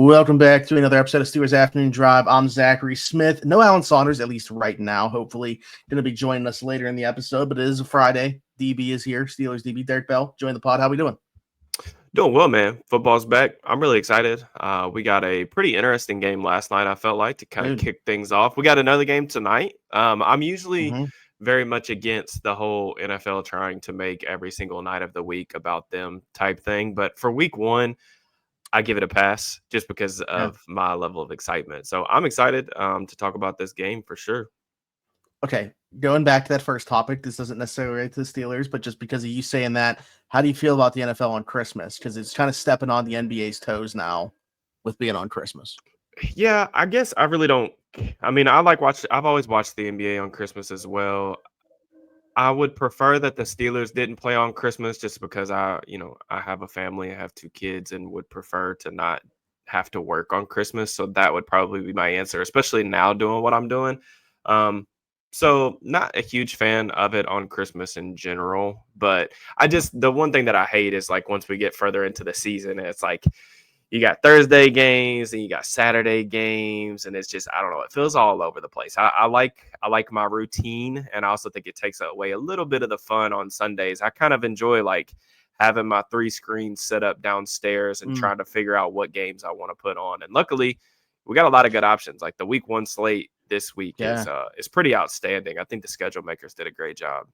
Welcome back to another episode of Steelers Afternoon Drive. I'm Zachary Smith. No Alan Saunders, at least right now. Hopefully, going to be joining us later in the episode, but it is a Friday. DB is here. Steelers DB Derrick Bell, join the pod. How we doing? Doing well, man. Football's back. I'm really excited. We got a pretty interesting game last night, I felt like, to kind of kick things off. We got another game tonight. I'm usually very much against the whole NFL trying to make every single night of the week about them type thing. But for week one, I give it a pass just because of my level of excitement. So I'm excited to talk about this game for sure. Okay, going back to that first topic, this doesn't necessarily relate to the Steelers, but just because of you saying that, how do you feel about the NFL on Christmas? Because it's kind of stepping on the NBA's toes now with being on Christmas. Yeah, I guess I really don't. I mean, I've always watched the NBA on Christmas as well. I would prefer that the Steelers didn't play on Christmas just because I have a family, I have 2 kids, and would prefer to not have to work on Christmas. So that would probably be my answer, especially now doing what I'm doing. So not a huge fan of it on Christmas in general, but the one thing that I hate is like once we get further into the season, it's like you got Thursday games and you got Saturday games, and it's just, I don't know, it feels all over the place. I like my routine, and I also think it takes away a little bit of the fun on Sundays. I kind of enjoy like having my 3 screens set up downstairs and trying to figure out what games I want to put on. And luckily, we got a lot of good options. Like the week 1 slate this week is pretty outstanding. I think the schedule makers did a great job.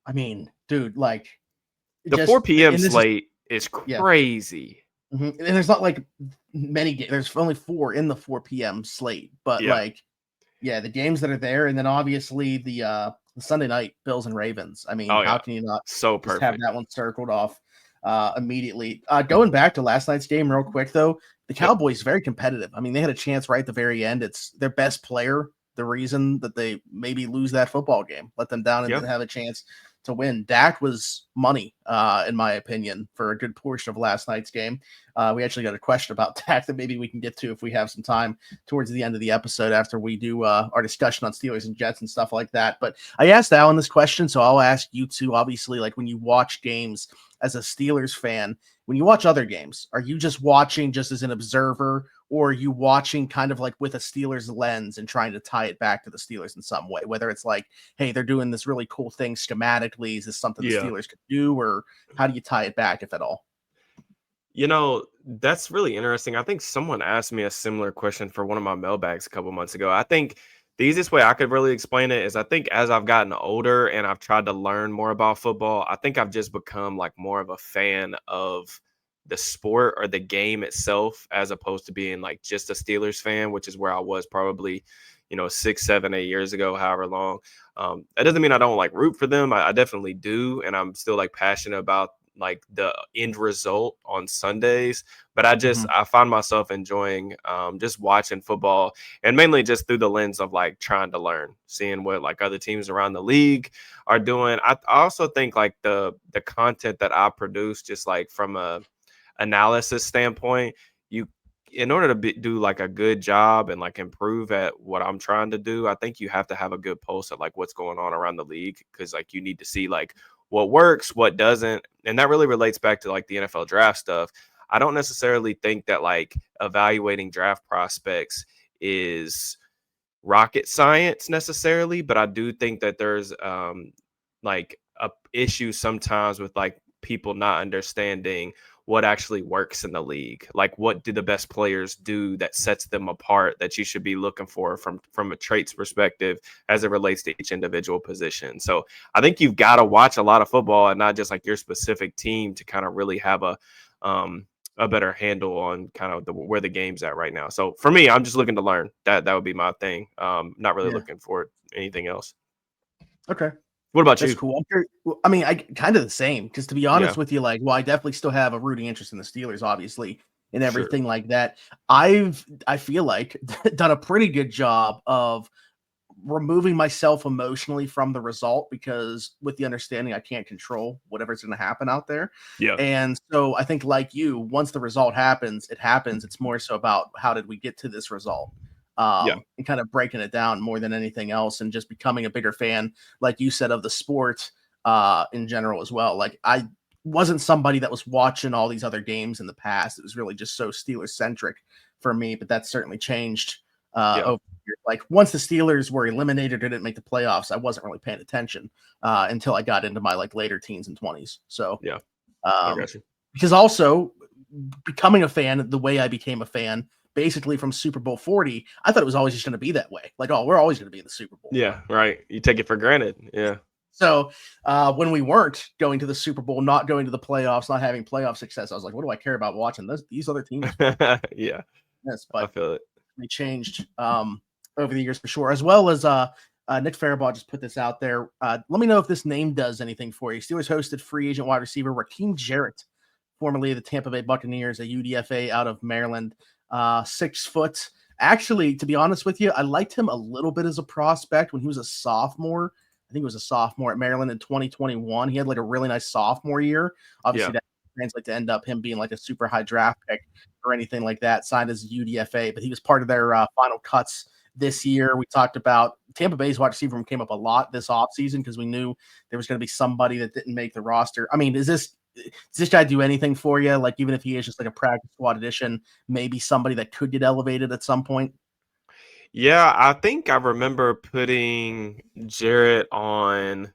I mean, dude, like the 4 p.m. slate is crazy. And there's not like many games. There's only 4 in the 4 p.m. slate, but the games that are there, and then obviously the Sunday night Bills and Ravens. I mean, how can you not perfect have that one circled off immediately? Going back to last night's game real quick though, the Cowboys very competitive. I mean, they had a chance right at the very end. It's their best player, the reason that they maybe lose that football game, let them down and then have a chance to win. Dak was money, in my opinion, for a good portion of last night's game. We actually got a question about Dak that maybe we can get to if we have some time towards the end of the episode after we do our discussion on Steelers and Jets and stuff like that. But I asked Alan this question, so I'll ask you too. Obviously, like when you watch games as a Steelers fan, when you watch other games, are you just watching just as an observer, or are you watching kind of like with a Steelers lens and trying to tie it back to the Steelers in some way? Whether it's like, hey, they're doing this really cool thing schematically. Is this something the Steelers could do, or how do you tie it back, if at all? That's really interesting. I think someone asked me a similar question for one of my mailbags a couple months ago. I think the easiest way I could really explain it is I think as I've gotten older and I've tried to learn more about football, I think I've just become like more of a fan of the sport or the game itself, as opposed to being like just a Steelers fan, which is where I was probably, 6, 7, 8 years ago, however long. That doesn't mean I don't like root for them. I definitely do. And I'm still like passionate about like the end result on Sundays, but I find myself enjoying just watching football, and mainly just through the lens of like trying to learn, seeing what like other teams around the league are doing. I also think like the content that I produce, just like from a analysis standpoint, in order to do like a good job and like improve at what I'm trying to do, I think you have to have a good pulse of like what's going on around the league, because like you need to see like what works, what doesn't. And that really relates back to like the NFL draft stuff. I don't necessarily think that like evaluating draft prospects is rocket science necessarily, but I do think that there's like a issue sometimes with like people not understanding what actually works in the league. Like, what do the best players do that sets them apart, that you should be looking for from a traits perspective as it relates to each individual position. So I think you've got to watch a lot of football and not just like your specific team to kind of really have a better handle on kind of where the game's at right now. So for me, I'm just looking to learn. That would be my thing. Not really looking for anything else. Okay. What about That's you? cool. I mean, I kind of the same, because to be honest with you, like, well, I definitely still have a rooting interest in the Steelers, obviously, and everything like that. I feel like done a pretty good job of removing myself emotionally from the result, because with the understanding I can't control whatever's going to happen out there. Yeah. And so I think, like you, once the result happens, it happens. It's more so about how did we get to this result? And kind of breaking it down more than anything else, and just becoming a bigger fan, like you said, of the sport in general as well. Like, I wasn't somebody that was watching all these other games in the past. It was really just so Steelers centric for me, but that's certainly changed Yeah. over the years. Like once the Steelers were eliminated or didn't make the playoffs, I wasn't really paying attention until I got into my like later teens and 20s. So Yeah. I um, got you. because also becoming a fan, the way I became a fan, basically from Super Bowl 40, I thought it was always just going to be that way. Like, oh, we're always going to be in the Super Bowl. Yeah. Right. You take it for granted. Yeah. So when we weren't going to the Super Bowl, not going to the playoffs, not having playoff success, I was like, what do I care about watching these other teams? Yeah. Yes, I but feel it. they changed over the years for sure, as well as Nick Faribault just put this out there. Let me know if this name does anything for you. Steelers hosted free agent wide receiver Raheem Jarrett, formerly of the Tampa Bay Buccaneers, a UDFA out of Maryland, 6 foot. Actually, to be honest with you, I liked him a little bit as a prospect when he was a sophomore. I think it was a sophomore at Maryland in 2021. He had like a really nice sophomore year. Obviously, that translates to end up him being like a super high draft pick or anything like that, signed as UDFA, but he was part of their final cuts this year. We talked about Tampa Bay's wide receiver room came up a lot this offseason because we knew there was going to be somebody that didn't make the roster. I mean, does this guy do anything for you? Like, even if he is just like a practice squad addition, maybe somebody that could get elevated at some point? Yeah, I think I remember putting Jarrett on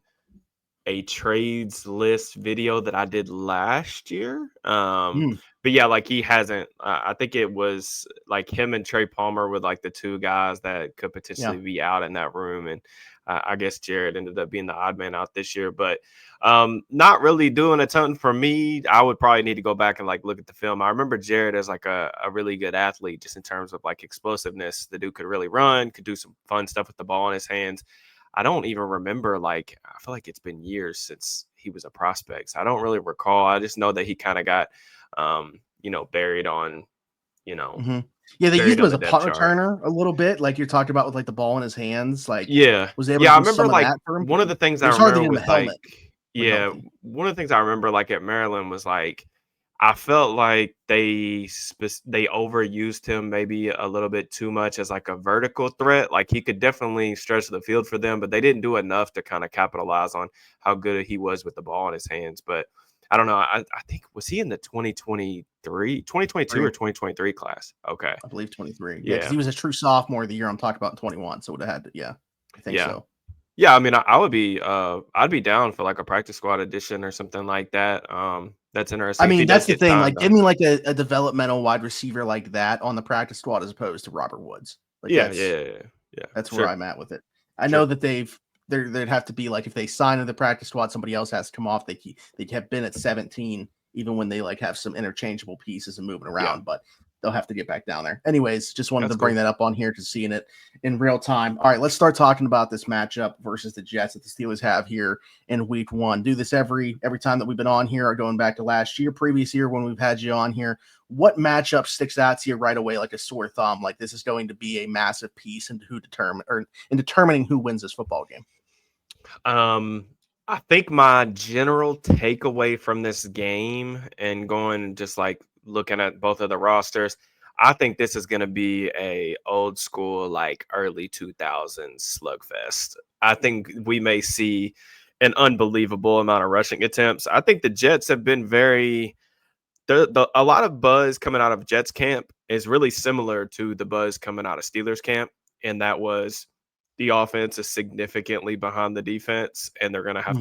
a trades list video that I did last year. But yeah, like he hasn't. I think it was like him and Trey Palmer were like the two guys that could potentially be out in that room, and I guess Jarrett ended up being the odd man out this year. But not really doing a ton for me. I would probably need to go back and like look at the film. I remember Jarrett as like a really good athlete, just in terms of like explosiveness. The dude could really run, could do some fun stuff with the ball in his hands. I don't even remember, like, I feel like it's been years since he was a prospect. So I don't really recall. I just know that he kind of got, buried on, Yeah, they buried used him on as the a depth punt chart. returner a little bit, like you're talking about with like the ball in his hands. Like, Yeah. was able to Yeah. I do remember some of like that for him. one of the things It I was hard to remember get him a was like, helmet when yeah, healthy. one of the things I remember like at Maryland was like, I felt like they overused him maybe a little bit too much as like a vertical threat. Like he could definitely stretch the field for them, but they didn't do enough to kind of capitalize on how good he was with the ball in his hands. But I don't know. I think, was he in the 2022 or 2023 class? Okay. I believe 23. Yeah, because Yeah. he was a true sophomore the year I'm talking about in 21. So would have had to, yeah, I think Yeah. so. Yeah, I mean, I would be, I'd be down for like a practice squad addition or something like that. That's I interesting if he mean, does that's the get thing. signed, Like, though. give me like a developmental wide receiver like that on the practice squad as opposed to Robert Woods. Like Yeah, yeah, yeah, yeah. that's where Sure, I'm at with it. I know sure. that they'd have to be like if they sign in the practice squad, somebody else has to come off. They have been at 17 even when they like have some interchangeable pieces and moving Yeah, around, but they'll have to get back down there. Anyways, just wanted that's to bring cool. that up on here to seeing it in real time. All right, let's start talking about this matchup versus the Jets that the Steelers have here in week 1. Do this every time that we've been on here, or going back to last year, previous year when we've had you on here. What matchup sticks out to you right away like a sore thumb? Like this is going to be a massive piece into in determining who wins this football game. I think my general takeaway from this game and going just like looking at both of the rosters, I think this is going to be a old school, like early 2000s slugfest. I think we may see an unbelievable amount of rushing attempts. I think the Jets have been a lot of buzz coming out of Jets camp is really similar to the buzz coming out of Steelers camp. And that was the offense is significantly behind the defense, and they're gonna have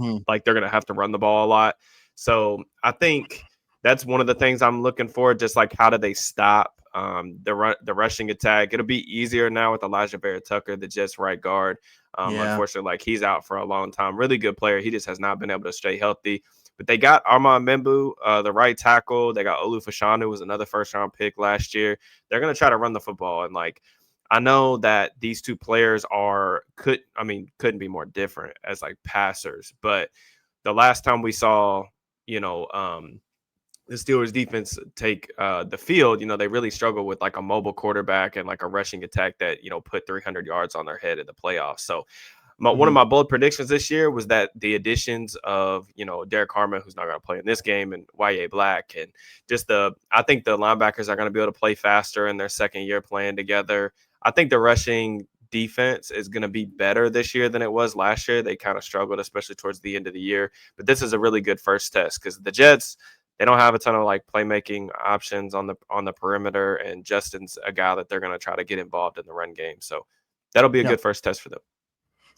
to run the ball a lot. So I think that's one of the things I'm looking for. Just like how do they stop the rushing attack? It'll be easier now with Elijah Vera Tucker, the Jets right guard. Unfortunately, like he's out for a long time. Really good player. He just has not been able to stay healthy. But they got Armand Membu, the right tackle. They got Olu Fashanu, who was another first-round pick last year. They're going to try to run the football. And, like, I know that these two players couldn't be more different as, like, passers. But the last time we saw, the Steelers defense take the field, they really struggle with, like, a mobile quarterback and, like, a rushing attack that, put 300 yards on their head in the playoffs. So, one of my bold predictions this year was that the additions of, Derek Harmon, who's not going to play in this game, and Y.A. Black, and I think the linebackers are going to be able to play faster in their second year playing together. I think the rushing defense is going to be better this year than it was last year. They kind of struggled, especially towards the end of the year. But this is a really good first test because the Jets, they don't have a ton of like playmaking options on the perimeter, and Justin's a guy that they're going to try to get involved in the run game. So that'll be a good first test for them.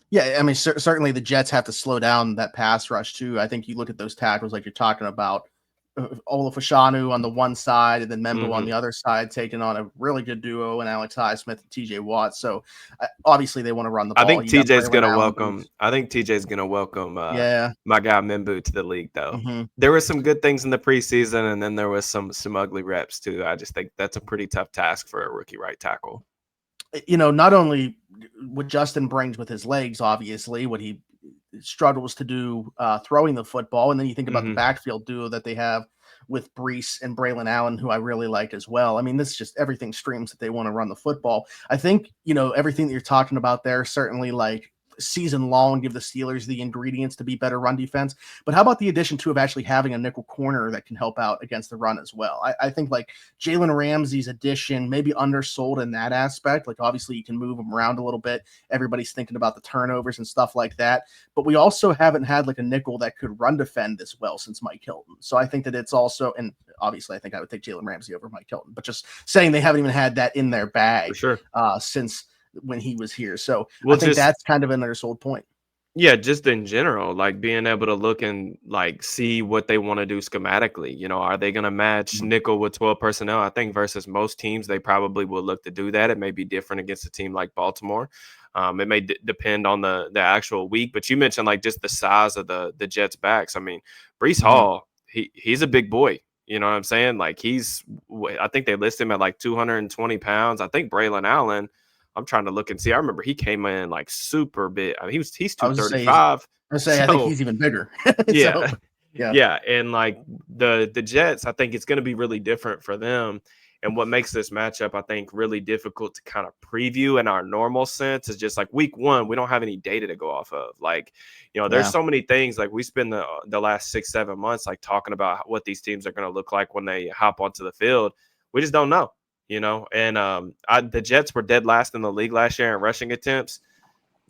Yeah, I mean, certainly the Jets have to slow down that pass rush too. I think you look at those tackles like you're talking about, Olafashanu on the one side and then Membo on the other side, taking on a really good duo and Alex Highsmith and TJ Watt. So obviously they want to run the ball. I think TJ's going to welcome. I think TJ's going to welcome. My guy Membo to the league though. There were some good things in the preseason, and then there was some ugly reps too. I just think that's a pretty tough task for a rookie right tackle. You know, not only what Justin brings with his legs, obviously, what he struggles to do throwing the football. And then you think about the backfield duo that they have with Breece and Braylon Allen, who I really like as well. I mean, this is just everything screams that they want to run the football. I think, you know, everything that you're talking about there, certainly like season long, give the Steelers the ingredients to be better run defense. But how about the addition too of actually having a nickel corner that can help out against the run as well? I think like Jalen Ramsey's addition maybe undersold in that aspect. Like obviously you can move him around a little bit. Everybody's thinking about the turnovers and stuff like that. But we also haven't had like a nickel that could run defend this well since Mike Hilton. So I think that it's also, and obviously I think I would take Jalen Ramsey over Mike Hilton, but just saying they haven't even had that in their bag for sure. Since when he was here. So I think that's kind of an undersold point. Yeah, just in general, like being able to look and like see what they want to do schematically. You know, are they going to match nickel with 12 personnel? I think versus most teams, they probably will look to do that. It may be different against a team like Baltimore. It may depend on the actual week, but you mentioned like just the size of the Jets backs. I mean, Breece Hall, he's a big boy. You know what I'm saying? Like I think they list him at like 220 pounds. I think Braylon Allen, I'm trying to look and see. I remember he came in like super big. I mean, he's 235. I think he's even bigger. Yeah. So, yeah. And like the Jets, I think it's going to be really different for them. And what makes this matchup, I think, really difficult to kind of preview in our normal sense is just like week one, we don't have any data to go off of. Like, you know, there's so many things. Like we spend the last 6-7 months like talking about what these teams are going to look like when they hop onto the field. We just don't know. You know, and the Jets were dead last in the league last year in rushing attempts.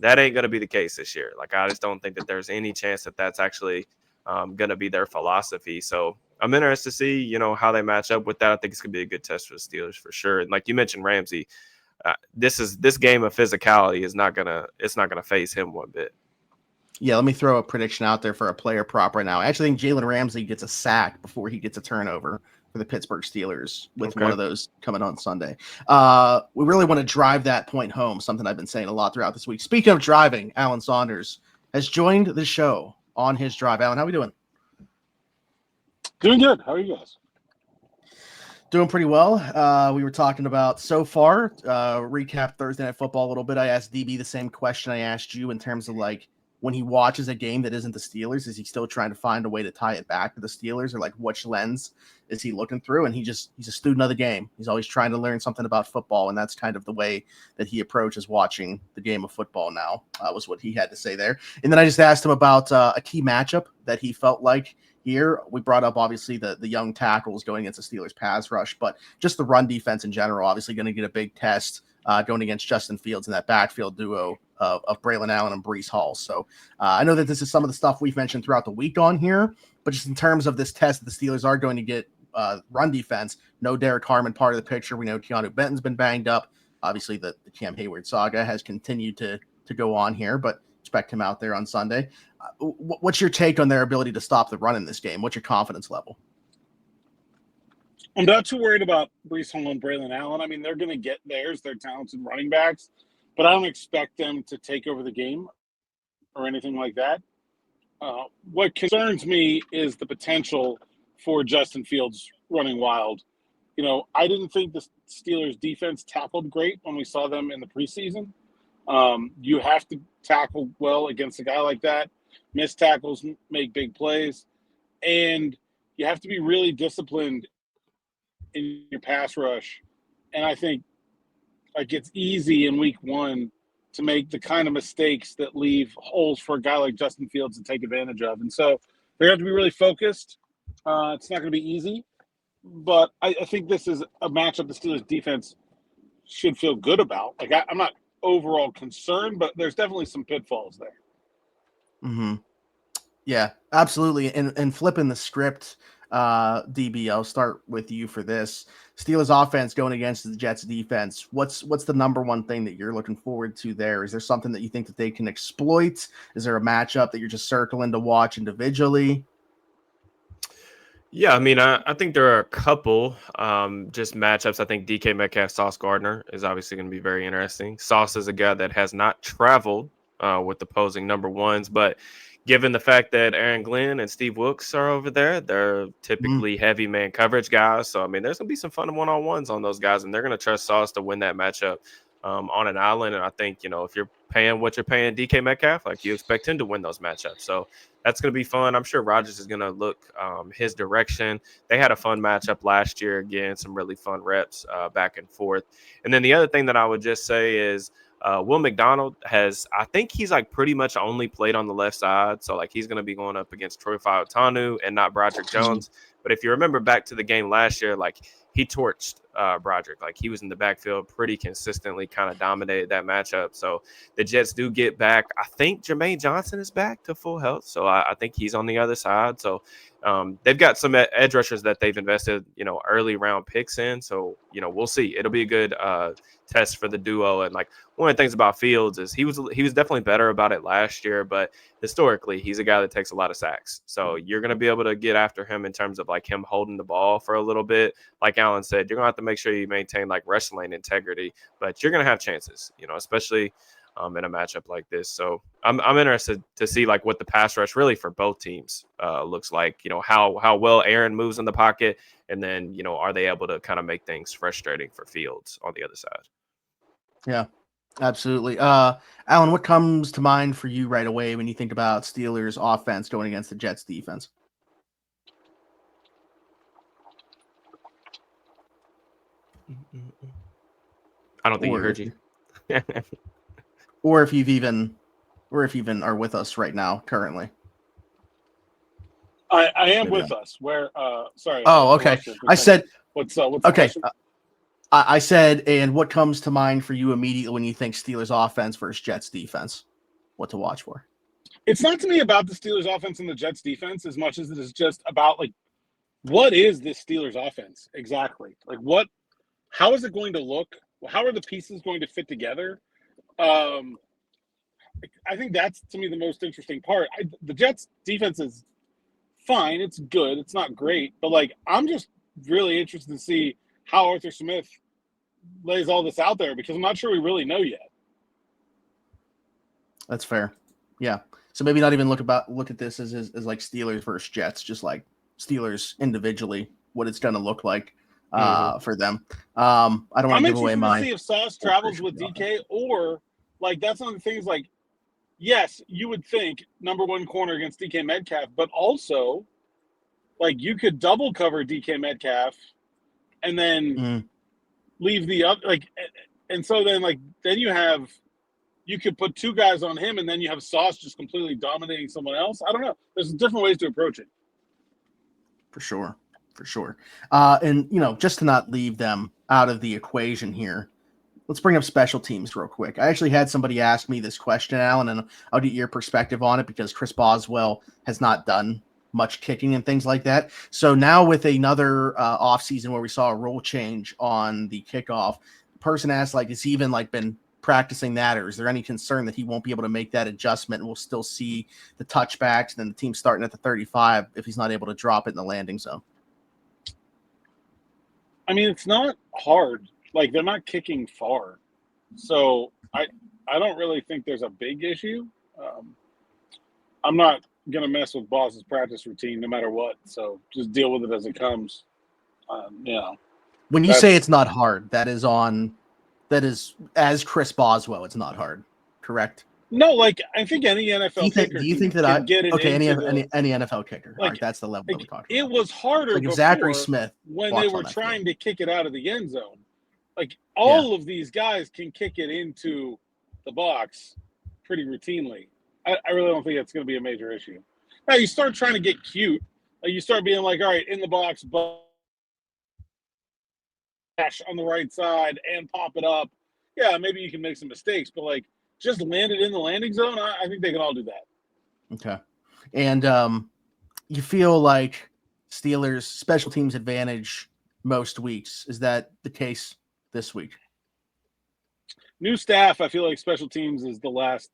That ain't going to be the case this year. Like, I just don't think that there's any chance that that's actually going to be their philosophy. So I'm interested to see, you know, how they match up with that. I think it's going to be a good test for the Steelers for sure. And like you mentioned, Ramsey, this game of physicality is not going to phase him one bit. Yeah, let me throw a prediction out there for a player prop right now. I actually think Jalen Ramsey gets a sack before he gets a turnover for the Pittsburgh Steelers with one of those coming on Sunday. We really want to drive that point home, something I've been saying a lot throughout this week. Speaking of driving, Alan Saunders has joined the show on his drive. Alan, how are we doing? Doing good. How are you guys? Doing pretty well. We were talking about so far, recap Thursday Night Football a little bit. I asked DB the same question I asked you in terms of like, when he watches a game that isn't the Steelers, is he still trying to find a way to tie it back to the Steelers, or like which lens is he looking through? And he's a student of the game. He's always trying to learn something about football. And that's kind of the way that he approaches watching the game of football now, was what he had to say there. And then I just asked him about a key matchup that he felt like here. We brought up obviously the young tackles going against the Steelers pass rush, but just the run defense in general, obviously going to get a big test going against Justin Fields and that backfield duo of Braylon Allen and Breece Hall. So I know that this is some of the stuff we've mentioned throughout the week on here, but just in terms of this test, the Steelers are going to get run defense. No Derek Harmon part of the picture. We know Keanu Benton's been banged up. Obviously, the Cam Hayward saga has continued to go on here, but expect him out there on Sunday. What's your take on their ability to stop the run in this game? What's your confidence level? I'm not too worried about Breece Hall and Braylon Allen. I mean, they're going to get theirs. They're talented running backs, but I don't expect them to take over the game or anything like that. What concerns me is the potential for Justin Fields running wild. You know, I didn't think the Steelers defense tackled great when we saw them in the preseason. You have to tackle well against a guy like that. Missed tackles make big plays. And you have to be really disciplined in your pass rush. And I think like it's easy in week one to make the kind of mistakes that leave holes for a guy like Justin Fields to take advantage of. And so they have to be really focused. It's not going to be easy, but I think this is a matchup the Steelers defense should feel good about. Like I'm not overall concerned, but there's definitely some pitfalls there. Mm-hmm. Yeah, absolutely. And flipping the script DB, I'll start with you for this. Steelers offense going against the Jets defense. What's the number one thing that you're looking forward to there? Is there something that you think that they can exploit? Is there a matchup that you're just circling to watch individually? Yeah, I mean, I think there are a couple just matchups. I think DK Metcalf, Sauce Gardner is obviously going to be very interesting. Sauce is a guy that has not traveled with opposing number ones, but given the fact that Aaron Glenn and Steve Wilkes are over there, they're typically heavy man coverage guys. So, I mean, there's going to be some fun one-on-ones on those guys, and they're going to trust Sauce to win that matchup on an island. And I think, if you're paying what you're paying DK Metcalf, like you expect him to win those matchups. So that's going to be fun. I'm sure Rodgers is going to look his direction. They had a fun matchup last year. Again, some really fun reps back and forth. And then the other thing that I would just say is Will McDonald I think he's like pretty much only played on the left side. So like he's going to be going up against Troy Fautanu and not Broderick Jones. But if you remember back to the game last year, like he torched Broderick. Like he was in the backfield pretty consistently, kind of dominated that matchup. So the Jets do get back. I think Jermaine Johnson is back to full health. So I think he's on the other side. So they've got some edge rushers that they've invested, early round picks in. So, we'll see. It'll be a good test for the duo. And like one of the things about Fields is he was definitely better about it last year, but historically he's a guy that takes a lot of sacks. So you're going to be able to get after him in terms of like him holding the ball for a little bit. Like Alan said, you're going to have to make sure you maintain like wrestling integrity, but you're going to have chances, especially in a matchup like this. So I'm interested to see like what the pass rush really for both teams looks like, how well Aaron moves in the pocket. And then, are they able to kind of make things frustrating for Fields on the other side? Yeah, absolutely. Alan, what comes to mind for you right away when you think about Steelers offense going against the Jets defense? I don't think he heard you. Or if you even are with us right now currently. I am with us. Where sorry. Oh, okay. I said what's okay. I said, and what comes to mind for you immediately when you think Steelers offense versus Jets defense? What to watch for? It's not to me about the Steelers offense and the Jets defense as much as it is just about like what is this Steelers offense exactly? Like how is it going to look? How are the pieces going to fit together? I think that's to me the most interesting part. The Jets defense is fine. It's good. It's not great, but like I'm just really interested to see how Arthur Smith lays all this out there because I'm not sure we really know yet. That's fair. Yeah. So maybe not even look at this as like Steelers versus Jets, just like Steelers individually, what it's going to look like for them. I don't want to give away mine. I'm interested to see if Sauce travels with DK or like that's one of the things like, yes, you would think number one corner against DK Metcalf, but also like you could double cover DK Metcalf and then leave the up like, and so then like then you could put two guys on him and then you have Sauce just completely dominating someone else. I don't know. There's different ways to approach it. For sure. And just to not leave them out of the equation here, let's bring up special teams real quick. I actually had somebody ask me this question, Alan, and I'll get your perspective on it because Chris Boswell has not done much kicking and things like that. So now with another offseason where we saw a rule change on the kickoff, the person asked, like, has he even like been practicing that, or is there any concern that he won't be able to make that adjustment and we'll still see the touchbacks and then the team starting at the 35 if he's not able to drop it in the landing zone? I mean, it's not hard. Like, they're not kicking far. So I don't really think there's a big issue. I'm not going to mess with Boss's practice routine no matter what. So just deal with it as it comes. When you say it's not hard, that is as Chris Boswell, it's not hard, correct? No, like I think any NFL kicker. Do you think that any NFL kicker? Like, that's the level that we're talking about. It was harder like if Zachary Smith when they were trying to kick it out of the end zone. Like all of these guys can kick it into the box pretty routinely. I really don't think it's going to be a major issue. Now you start trying to get cute. Like you start being like, all right, in the box, but on the right side and pop it up. Yeah, maybe you can make some mistakes, but like just land it in the landing zone. I think they can all do that. Okay. And you feel like Steelers special teams advantage most weeks. Is that the case this week? New staff, I feel like special teams is the last.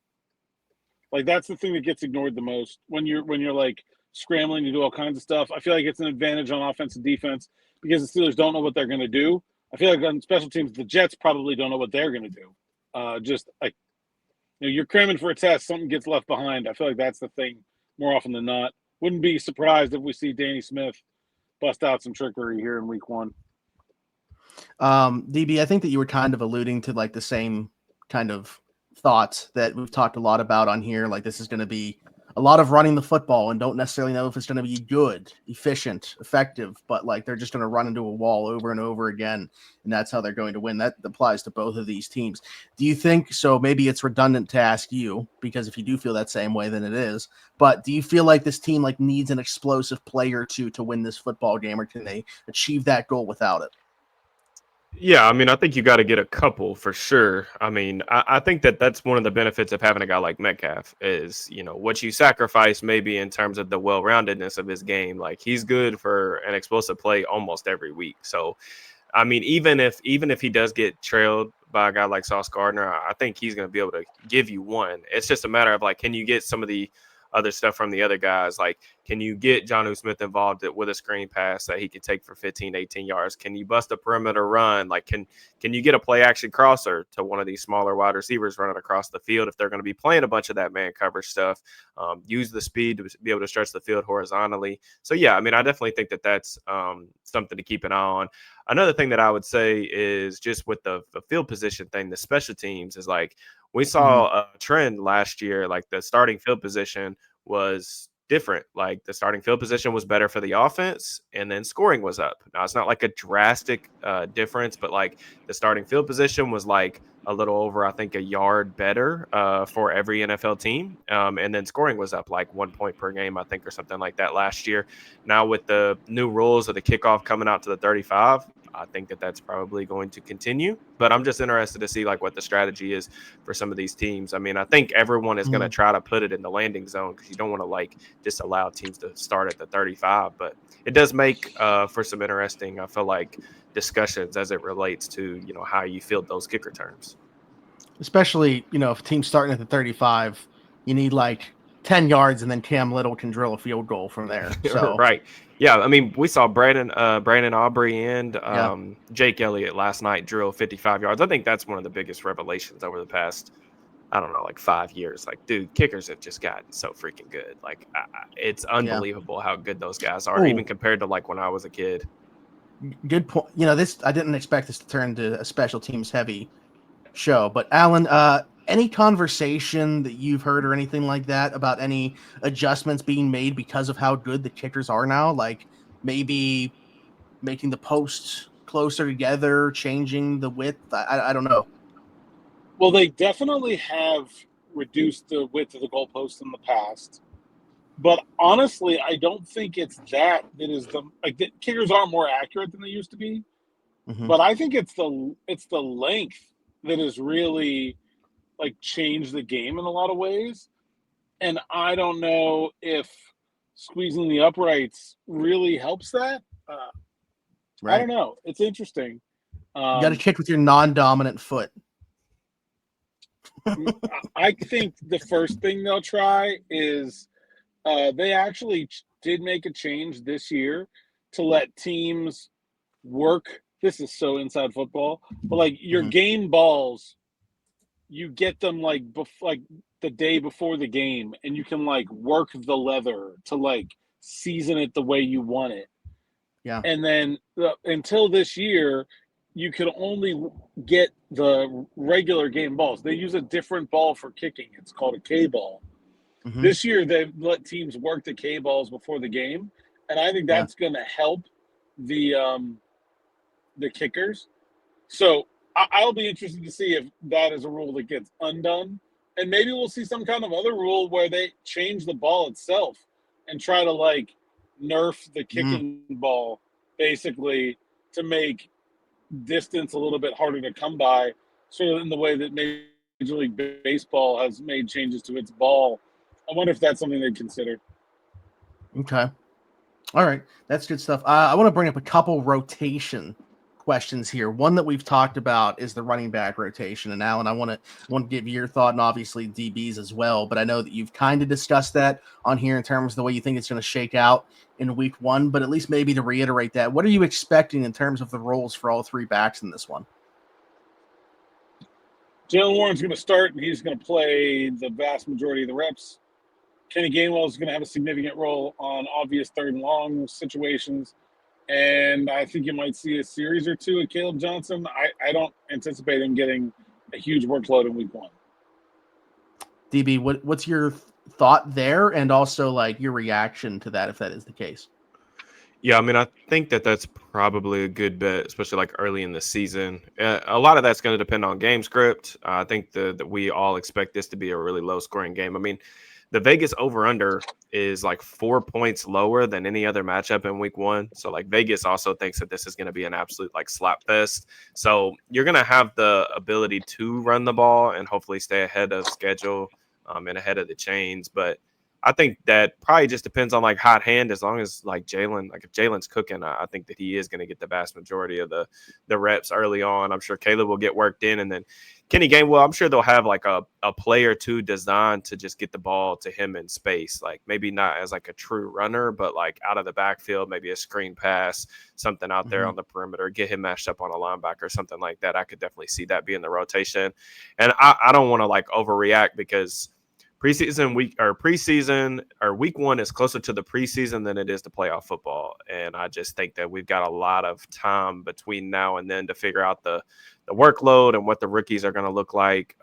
Like that's the thing that gets ignored the most when you're like scrambling to do all kinds of stuff. I feel like it's an advantage on offense and defense because the Steelers don't know what they're going to do. I feel like on special teams, the Jets probably don't know what they're going to do. Just like you're cramming for a test, something gets left behind. I feel like that's the thing more often than not. Wouldn't be surprised if we see Danny Smith bust out some trickery here in week 1. DB, I think that you were kind of alluding to like the same kind of thoughts that we've talked a lot about on here. Like this is going to be a lot of running the football and don't necessarily know if it's going to be good, efficient, effective, but like they're just going to run into a wall over and over again. And that's how they're going to win. That applies to both of these teams. Do you think so? Maybe it's redundant to ask you, because if you do feel that same way, then it is, but do you feel like this team like needs an explosive player to win this football game, or can they achieve that goal without it? Yeah, I mean, I think you got to get a couple for sure. I mean, I think that's one of the benefits of having a guy like Metcalf is, what you sacrifice maybe in terms of the well-roundedness of his game. Like he's good for an explosive play almost every week. So, I mean, even if he does get trailed by a guy like Sauce Gardner, I think he's going to be able to give you one. It's just a matter of like, can you get some of the other stuff from the other guys? Like, can you get Jonnu Smith involved with a screen pass that he could take for 15, 18 yards? Can you bust a perimeter run? Like, can you get a play action crosser to one of these smaller wide receivers running across the field if they're going to be playing a bunch of that man coverage stuff? Use the speed to be able to stretch the field horizontally. So, yeah, I mean, I definitely think that's something to keep an eye on. Another thing that I would say is just with the field position thing, the special teams is like, we saw a trend last year, like the starting field position was different. Like the starting field position was better for the offense and then scoring was up. Now it's not like a drastic difference, but like the starting field position was like a little over, I think, a yard better for every NFL team. And then scoring was up like 1 point per game, I think, or something like that last year. Now with the new rules of the kickoff coming out to the 35, I think that's probably going to continue, but I'm just interested to see like what the strategy is for some of these teams. I mean, I think everyone is going to try to put it in the landing zone because you don't want to like just allow teams to start at the 35, but it does make for some interesting, I feel like, discussions as it relates to, how you field those kick returns. Especially, if a team's starting at the 35, you need like 10 yards and then Cam Little can drill a field goal from there. So right. Yeah, I mean, we saw Brandon Aubrey and Jake Elliott last night drill 55 yards. I think that's one of the biggest revelations over the past, I don't know, like 5 years. Like, dude, kickers have just gotten so freaking good. Like, it's unbelievable how good those guys are, even compared to like when I was a kid. Good point. I didn't expect this to turn into a special teams heavy show, but Alan, any conversation that you've heard or anything like that about any adjustments being made because of how good the kickers are now? Like maybe making the posts closer together, changing the width. I don't know. Well, they definitely have reduced the width of the goalpost in the past. But honestly, I don't think it's that is the kickers are more accurate than they used to be. Mm-hmm. But I think it's the length that has really like changed the game in a lot of ways. And I don't know if squeezing the uprights really helps that. Right. I don't know. It's interesting. You got to kick with your non-dominant foot. I think the first thing they'll try is they actually did make a change this year to let teams work. This is so inside football, but like your game balls, you get them like the day before the game, and you can like work the leather to like season it the way you want it. Yeah. And then until this year, you could only get the regular game balls. They use a different ball for kicking. It's called a K ball. Mm-hmm. This year, they've let teams work the K balls before the game, and I think that's going to help the kickers. So I'll be interested to see if that is a rule that gets undone, and maybe we'll see some kind of other rule where they change the ball itself and try to like nerf the kicking ball basically to make distance a little bit harder to come by, sort of in the way that Major League Baseball has made changes to its ball. I wonder if that's something they'd consider. Okay. All right, that's good stuff. I want to bring up a couple rotation questions here. One that we've talked about is the running back rotation, and Alan, I want to give your thought, and obviously DBs as well. But I know that you've kind of discussed that on here in terms of the way you think it's going to shake out in Week 1. But at least maybe to reiterate that, what are you expecting in terms of the roles for all three backs in this one? Jalen Warren's going to start, and he's going to play the vast majority of the reps. Kenny Gainwell is going to have a significant role on obvious third and long situations. And I think you might see a series or two of Caleb Johnson. I don't anticipate him getting a huge workload in Week 1. DB, what's your thought there, and also like your reaction to that if that is the case? Yeah, I mean, I think that that's probably a good bet, especially like early in the season. A lot of that's going to depend on game script. I think that we all expect this to be a really low scoring game. I mean, the Vegas over under is like 4 points lower than any other matchup in Week 1. So like Vegas also thinks that this is going to be an absolute like slap fest. So you're going to have the ability to run the ball and hopefully stay ahead of schedule and ahead of the chains. But I think that probably just depends on like hot hand. As long as like Jalen, like if Jalen's cooking, I think that he is going to get the vast majority of the reps early on. I'm sure Caleb will get worked in, and then Kenny Gainwell, I'm sure they'll have like a play or two designed to just get the ball to him in space. Like maybe not as like a true runner, but like out of the backfield, maybe a screen pass, something out there on the perimeter, get him matched up on a linebacker, something like that. I could definitely see that being the rotation. And I don't want to like overreact because preseason week 1 is closer to the preseason than it is to playoff football. And I just think that we've got a lot of time between now and then to figure out the workload and what the rookies are going to look like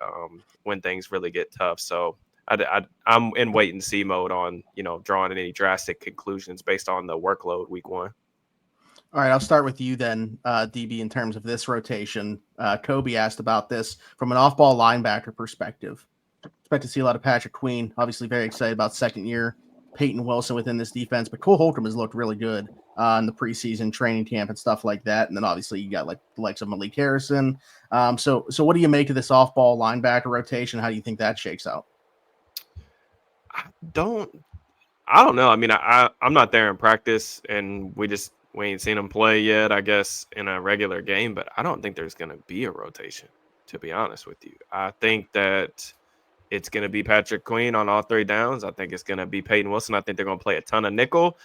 when things really get tough. So I'm in wait and see mode on, drawing any drastic conclusions based on the workload week 1. All right, I'll start with you then, DB, in terms of this rotation. Kobe asked about this from an off-ball linebacker perspective. Expect to see a lot of Patrick Queen. Obviously very excited about second year Peyton Wilson within this defense, but Cole Holcomb has looked really good in the preseason training camp and stuff like that. And then obviously you got like the likes of Malik Harrison. So what do you make of this off-ball linebacker rotation? How do you think that shakes out? I don't know. I mean, I'm not there in practice, and we ain't seen him play yet, I guess, in a regular game, but I don't think there's going to be a rotation, to be honest with you. I think that it's going to be Patrick Queen on all three downs. I think it's going to be Peyton Wilson. I think they're going to play a ton of nickel.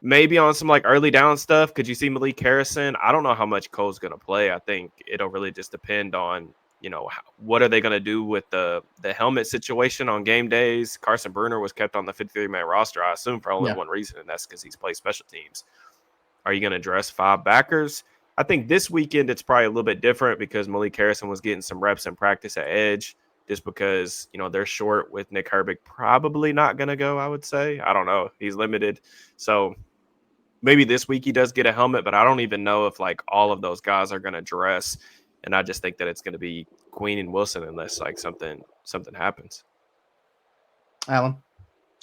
Maybe on some like early down stuff. Could you see Malik Harrison? I don't know how much Cole's going to play. I think it'll really just depend on, what are they going to do with the helmet situation on game days. Carson Bruner was kept on the 53-man roster, I assume, for only one reason, and that's because he's played special teams. Are you going to dress 5 backers? I think this weekend it's probably a little bit different because Malik Harrison was getting some reps in practice at edge. Just because, they're short with Nick Herbig probably not going to go, I would say. I don't know. He's limited. So maybe this week he does get a helmet, but I don't even know if, like, all of those guys are going to dress. And I just think that it's going to be Queen and Wilson unless, like, something happens. Alan?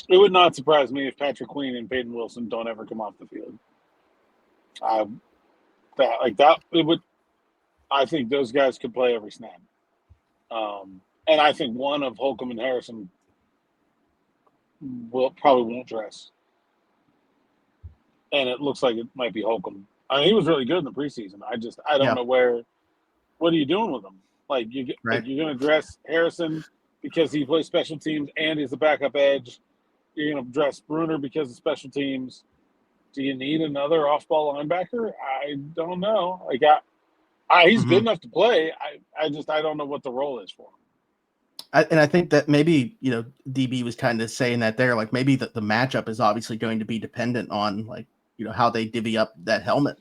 It would not surprise me if Patrick Queen and Peyton Wilson don't ever come off the field. I think those guys could play every snap. And I think one of Holcomb and Harrison probably won't dress. And it looks like it might be Holcomb. I mean, he was really good in the preseason. I don't know what are you doing with him? Like, you're going to dress Harrison because he plays special teams and he's a backup edge. You're going to dress Bruner because of special teams. Do you need another off-ball linebacker? I don't know. Like, he's good enough to play. I don't know what the role is for him. I think that maybe, DB was kind of saying that there, like maybe the matchup is obviously going to be dependent on like, how they divvy up that helmet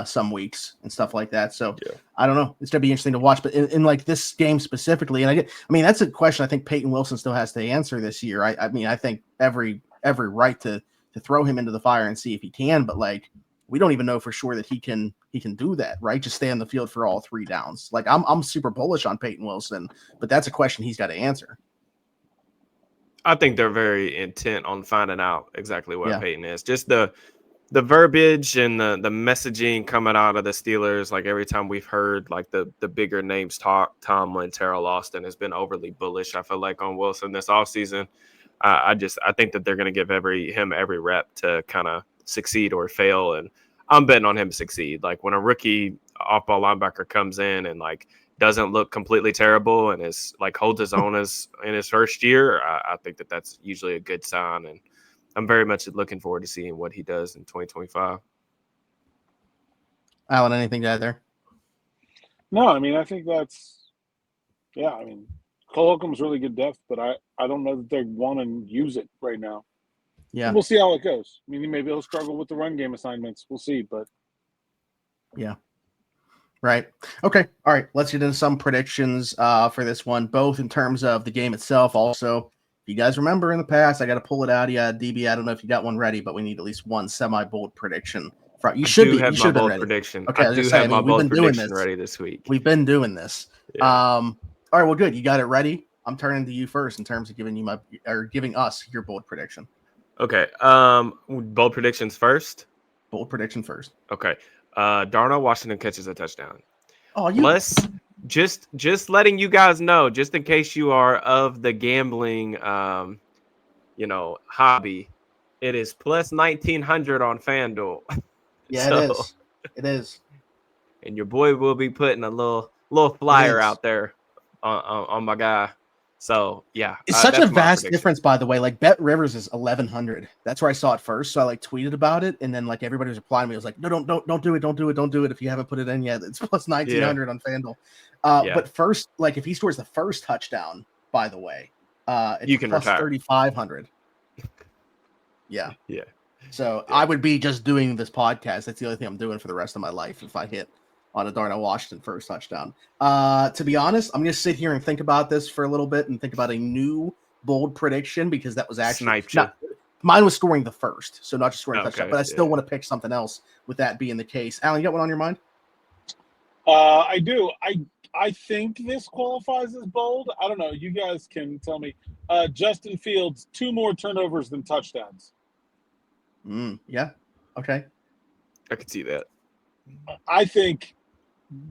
some weeks and stuff like that. So I don't know. It's going to be interesting to watch, but in like this game specifically, and I mean, that's a question I think Peyton Wilson still has to answer this year. I mean, I think every right to throw him into the fire and see if he can, but like, we don't even know for sure that he can do that, right? Just stay on the field for all 3 downs. Like I'm super bullish on Peyton Wilson, but that's a question he's got to answer. I think they're very intent on finding out exactly what Peyton is. Just the verbiage and the messaging coming out of the Steelers, like every time we've heard like the bigger names talk, Tomlin, Terrell Austin has been overly bullish, I feel like, on Wilson this offseason. I think that they're going to give him every rep to kind of succeed or fail. And I'm betting on him to succeed. Like when a rookie off-ball linebacker comes in and like doesn't look completely terrible and is like holds his own as in his first year, I think that's usually a good sign. And I'm very much looking forward to seeing what he does in 2025. Alan, anything to add there? No, I mean, I think I mean, Cole Holcomb's really good depth, but I don't know that they want to use it right now. Yeah. We'll see how it goes. I mean, maybe he'll struggle with the run game assignments. We'll see, but. Yeah. Right. Okay. All right. Let's get into some predictions for this one, both in terms of the game itself. Also, if you guys remember in the past, I got to pull it out. Yeah, DB, I don't know if you got one ready, but we need at least one semi-bold prediction. You should be. You should have been ready. Prediction. Okay. I do have my bold prediction ready this week. We've been doing this. Yeah. All right. Well, good. You got it ready. I'm turning to you first in terms of giving us your bold prediction. Okay. Bold predictions first. Bold prediction first. Okay. Darnell Washington catches a touchdown. Oh, just letting you guys know, just in case you are of the gambling, hobby, it is plus 1,900 on FanDuel. Yeah, so, it is. And your boy will be putting a little flyer out there on my guy. So yeah, it's such a vast difference, by the way. Like Bet Rivers is 1,100. That's where I saw it first. So I like tweeted about it, and then like everybody was replying to me. I was like, no, don't do it. If you haven't put it in yet, it's plus 1,900 on FanDuel. But first, like if he scores the first touchdown, by the way, it's you can plus retire 3,500. Yeah. So yeah. I would be just doing this podcast. That's the only thing I'm doing for the rest of my life if I hit on a Darnell Washington first touchdown. To be honest, I'm going to sit here and think about this for a little bit and think about a new bold prediction because that was actually mine was scoring the first, so not just scoring the touchdown, but I still want to pick something else with that being the case. Alan, you got one on your mind? I do. I think this qualifies as bold. I don't know. You guys can tell me. Justin Fields, 2 more turnovers than touchdowns. Yeah. Okay. I could see that. I think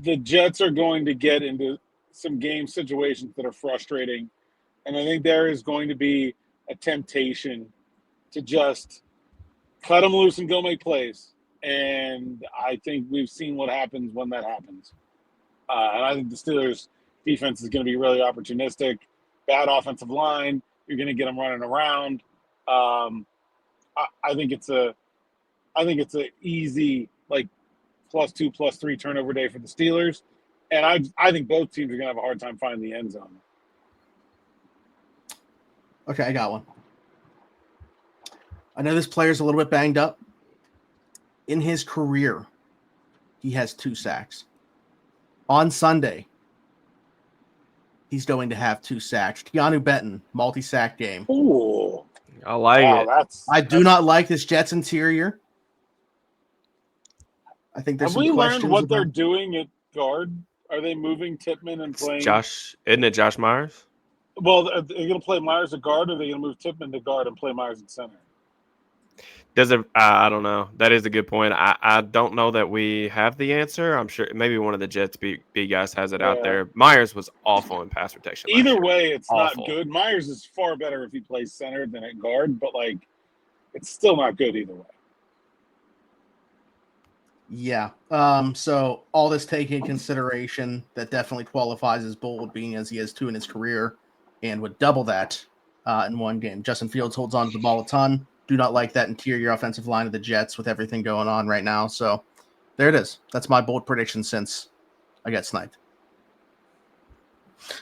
the Jets are going to get into some game situations that are frustrating. And I think there is going to be a temptation to just cut them loose and go make plays. And I think we've seen what happens when that happens. And I think the Steelers' defense is going to be really opportunistic. Bad offensive line. You're going to get them running around. I think it's a easy like +2, +3 turnover day for the Steelers, and I think both teams are going to have a hard time finding the end zone. Okay, I got one. I know this player's a little bit banged up. In his career, he has 2 sacks. On Sunday, he's going to have 2 sacks. Keanu Benton, multi-sack game. Ooh. I like it. I do not like this Jets interior. I think there's some questions. Have we learned what they're doing at guard? Are they moving Tippmann and playing Isn't it Josh Myers? Well, are they going to play Myers at guard, or are they going to move Tippmann to guard and play Myers at center? I don't know. That is a good point. I don't know that we have the answer. I'm sure maybe one of the Jets big guys has it out there. Myers was awful in pass protection. Either way, it's awful. Not good. Myers is far better if he plays center than at guard, but like it's still not good either way. Yeah. So all this taking into consideration, that definitely qualifies as bold, being as he has 2 in his career and would double that in one game. Justin Fields holds on to the ball a ton. Do not like that interior offensive line of the Jets with everything going on right now. So there it is. That's my bold prediction since I got sniped.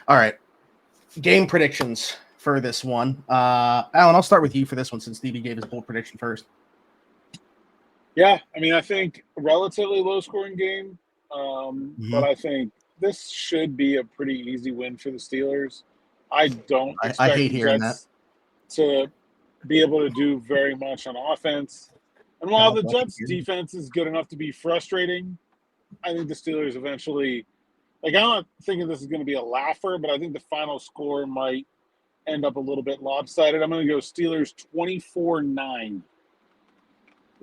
All right. Game predictions for this one. Alan, I'll start with you for this one since Stevie gave his bold prediction first. Yeah, I mean, I think a relatively low-scoring game, but I think this should be a pretty easy win for the Steelers. I don't expect I hate hearing Jets to be able to do very much on offense. And while the Jets' defense is good enough to be frustrating, I think the Steelers eventually – like, I'm not thinking this is going to be a laugher, but I think the final score might end up a little bit lopsided. I'm going to go Steelers 24-9.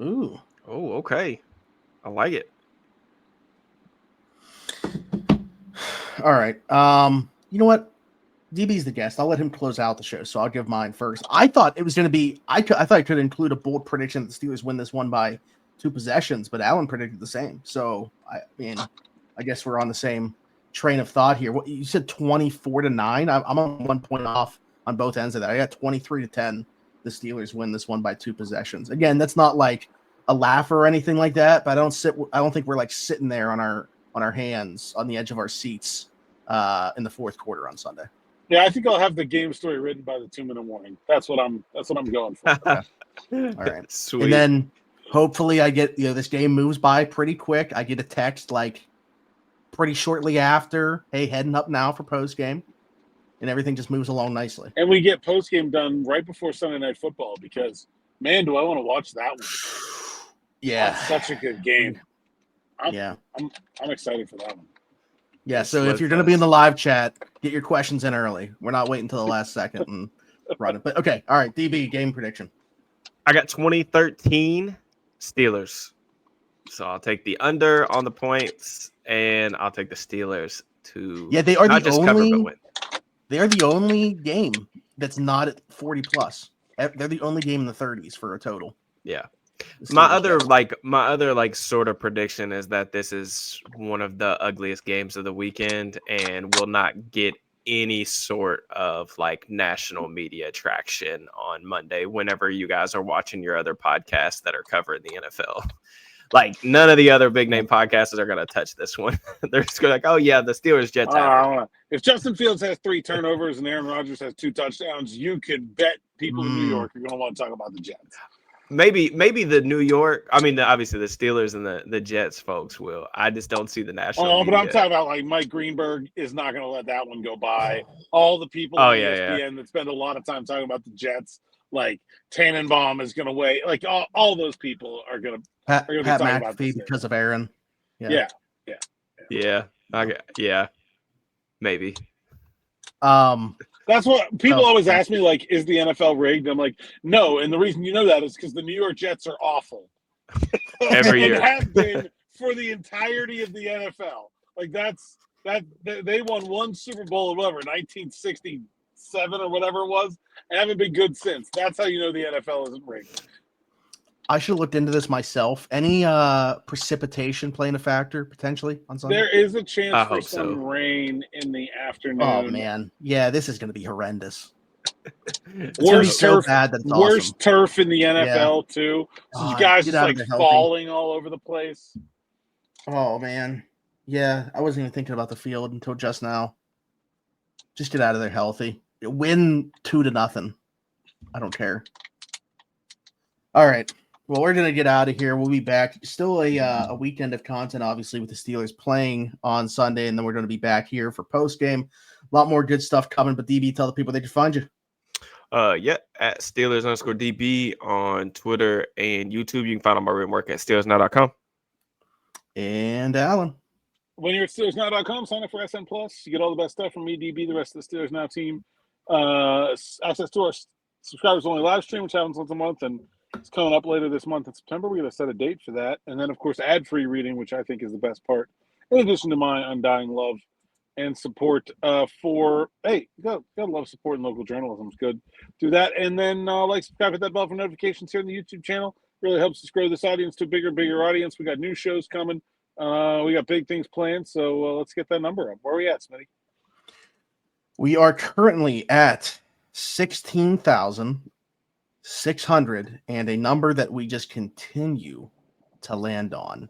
Ooh. Oh, okay. I like it. All right. You know what? DB's the guest. I'll let him close out the show, so I'll give mine first. I thought it was going to be. I thought I could include a bold prediction that the Steelers win this one by 2 possessions, but Alan predicted the same. So I mean, I guess we're on the same train of thought here. What you said, 24-9. I'm on 1 point off on both ends of that. I got 23-10. The Steelers win this one by 2 possessions. Again, that's not like a laugh or anything like that, but I don't think we're like sitting there on our hands on the edge of our seats in the fourth quarter on Sunday. Yeah, I think I'll have the game story written by the 2-minute warning. That's what I'm going for. Okay. All right. Sweet. And then hopefully I get, this game moves by pretty quick. I get a text like pretty shortly after, hey, heading up now for post game, and everything just moves along nicely. And we get post game done right before Sunday Night Football because, man, do I want to watch that one. Yeah. That's such a good game. I'm excited for that one. Yeah, so if you're going to be in the live chat, get your questions in early. We're not waiting until the last second and run it. But okay, all right, DB, game prediction. I got 2013 Steelers. So I'll take the under on the points, and I'll take the Steelers to they are not the just only cover, but win. They are the only game that's not at 40 plus. They're the only game in the 30s for a total. Yeah. My other sort of prediction is that this is one of the ugliest games of the weekend and will not get any sort of like national media traction on Monday whenever you guys are watching your other podcasts that are covering the NFL. Like none of the other big name podcasters are going to touch this one. They're just going like, oh yeah, the Steelers Jets. If Justin Fields has 3 turnovers and Aaron Rodgers has 2 touchdowns, you can bet people in New York are going to want to talk about the Jets. Maybe the New York. I mean, obviously the Steelers and the Jets folks will. I just don't see the national. But I'm talking about like Mike Greenberg is not going to let that one go by. All the people on ESPN that spend a lot of time talking about the Jets, like Tannenbaum is going to wait. Like all those people are going to. Pat McAfee because of Aaron. Yeah. Maybe. That's what people always ask me, like, is the NFL rigged? I'm like, no. And the reason you know that is because the New York Jets are awful. Every year. And have been for the entirety of the NFL. Like, they won 1 Super Bowl or whatever, 1967 or whatever it was, and haven't been good since. That's how you know the NFL isn't rigged. I should have looked into this myself. Any precipitation playing a factor potentially on Sunday? There is a chance for some rain in the afternoon. Oh man, yeah, this is going to be horrendous. Worst turf, bad that it's worst awesome. Turf in the NFL too. So you guys just like falling all over the place. Oh man, yeah, I wasn't even thinking about the field until just now. Just get out of there healthy. Win 2-0. I don't care. All right. Well, we're going to get out of here. We'll be back. Still a weekend of content, obviously, with the Steelers playing on Sunday, and then we're going to be back here for post-game. A lot more good stuff coming, but DB, tell the people they can find you. At Steelers_DB on Twitter and YouTube. You can find all my written work at SteelersNow.com. And Alan. When you're at SteelersNow.com, sign up for SN Plus. You get all the best stuff from me, DB, the rest of the Steelers Now team. Access to our subscribers-only live stream, which happens once a month, and it's coming up later this month in September. We're going to set a date for that. And then, of course, ad-free reading, which I think is the best part, in addition to my undying love and support you gotta love supporting local journalism. It's good. Do that. And then subscribe, hit that bell for notifications here on the YouTube channel. Really helps us grow this audience to a bigger audience. We got new shows coming. We got big things planned. So let's get that number up. Where are we at, Smitty? We are currently at 16,600 and a number that we just continue to land on.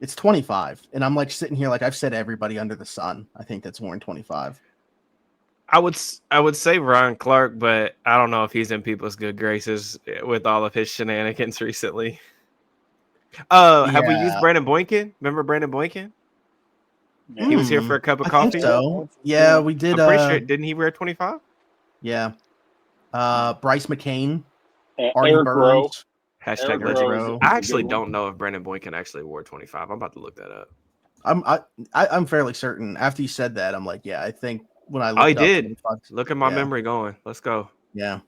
It's 25, and I'm like sitting here like I've said everybody under the sun. I think that's more than 25. I would say Ryan Clark, but I don't know if he's in people's good graces with all of his shenanigans recently. Have we used Brandon Boykin? Remember Brandon Boykin? He was here for a cup of coffee. So yeah, we did. I'm pretty sure, didn't he wear 25? Yeah. Bryce McCain, Eric Rowe. Hashtag Rowe. I actually don't know if Brandon Boykin actually wore 25. I'm about to look that up. I'm fairly certain. After you said that, I'm like, yeah, I think when I looked he did. Look at my memory going. Let's go. Yeah.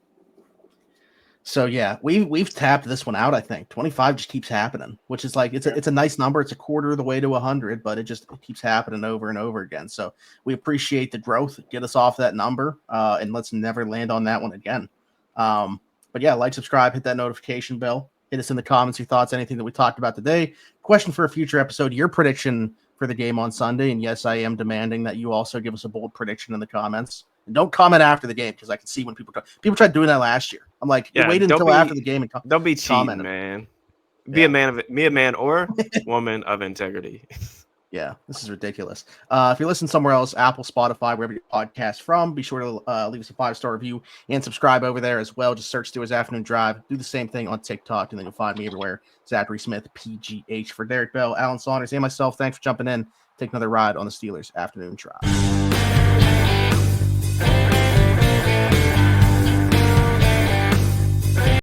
So yeah, we've tapped this one out. I think 25 just keeps happening, which is like it's a nice number. It's a quarter of the way to 100, but it keeps happening over and over again. So we appreciate the growth. Get us off that number, and let's never land on that one again. But yeah, like, subscribe, hit that notification bell. Hit us in the comments your thoughts, anything that we talked about today. Question for a future episode: your prediction for the game on Sunday. And yes, I am demanding that you also give us a bold prediction in the comments. And don't comment after the game, because I can see when people tried doing that last year. I'm like, you waited until after the game and don't be cheating, man. Be a man or woman of integrity. Yeah, this is ridiculous. If you listen somewhere else, Apple, Spotify, wherever you podcast from, be sure to leave us a 5-star review and subscribe over there as well. Just search Steelers Afternoon Drive. Do the same thing on TikTok, and then you'll find me everywhere. Zachary Smith, PGH. For Derrick Bell, Alan Saunders, and myself, thanks for jumping in. Take another ride on the Steelers Afternoon Drive.